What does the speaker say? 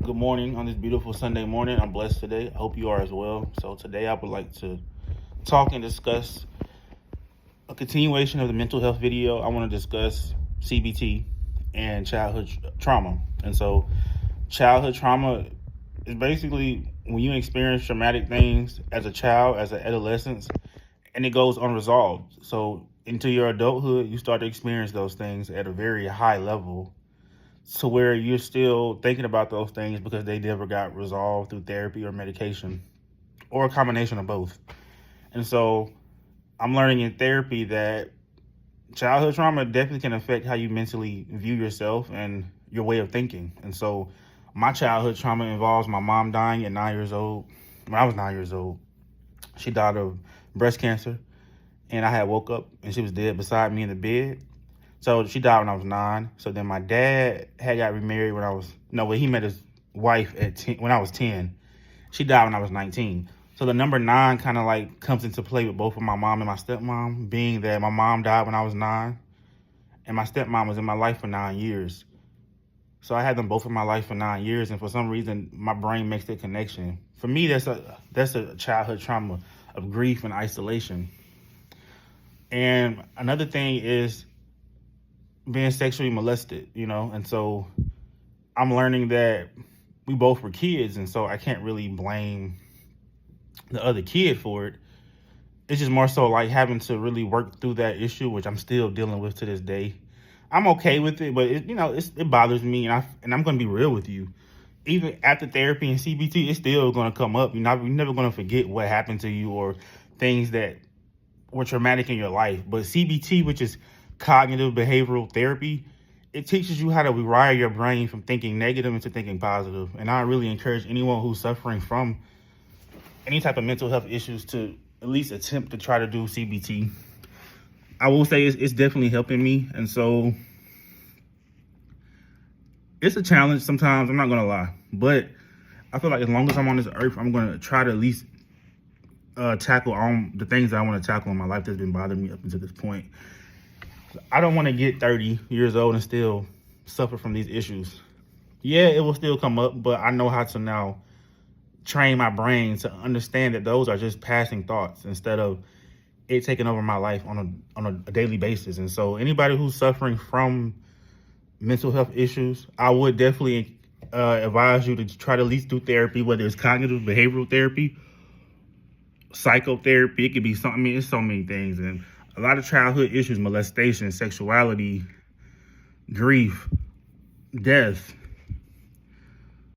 Good morning on this beautiful Sunday morning. I'm blessed today. I hope you are as well. So today I would like to talk and discuss a continuation of the mental health video. I want to discuss CBT and childhood trauma. And so childhood trauma is basically when you experience traumatic things as a child, as an adolescent, and it goes unresolved. So into your adulthood, you start to experience those things at a very high level to where you're still thinking about those things because they never got resolved through therapy or medication or a combination of both. And so I'm learning in therapy that childhood trauma definitely can affect how you mentally view yourself and your way of thinking. And so my childhood trauma involves my mom dying at 9 years old. When I was 9 years old, she died of breast cancer, and I had woke up and she was dead beside me in the bed. So she died when I was 9. So then my dad had got remarried when I was, no, well, he met his wife at 10, when I was 10. She died when I was 19. So the number 9 kind of like comes into play with both of my mom and my stepmom, being that my mom died when I was 9 and my stepmom was in my life for 9 years. So I had them both in my life for 9 years, and for some reason my brain makes that connection. For me, that's a childhood trauma of grief and isolation. And another thing is being sexually molested, and so I'm learning that we both were kids, and so I can't really blame the other kid for it. It's just more so like having to really work through that issue, which I'm still dealing with to this day. I'm okay with it, but it bothers me, and I'm going to be real with you. Even after therapy and CBT, it's still going to come up. You're never going to forget what happened to you or things that were traumatic in your life. But CBT, which is cognitive behavioral therapy, it teaches you how to rewire your brain from thinking negative into thinking positive. And I really encourage anyone who's suffering from any type of mental health issues to at least attempt to try to do CBT. I will say it's definitely helping me. And so it's a challenge sometimes, I'm not going to lie. But I feel like as long as I'm on this earth, I'm going to try to at least tackle the things that I want to tackle in my life that's been bothering me up until this point. I don't want to get 30 years old and still suffer from these issues. Yeah, it will still come up, but I know how to now train my brain to understand that those are just passing thoughts instead of it taking over my life on a daily basis. And so anybody who's suffering from mental health issues, I would definitely advise you to try to at least do therapy, whether it's cognitive behavioral therapy, psychotherapy. It could be something. I mean, it's so many things. And a lot of childhood issues, molestation, sexuality, grief, death,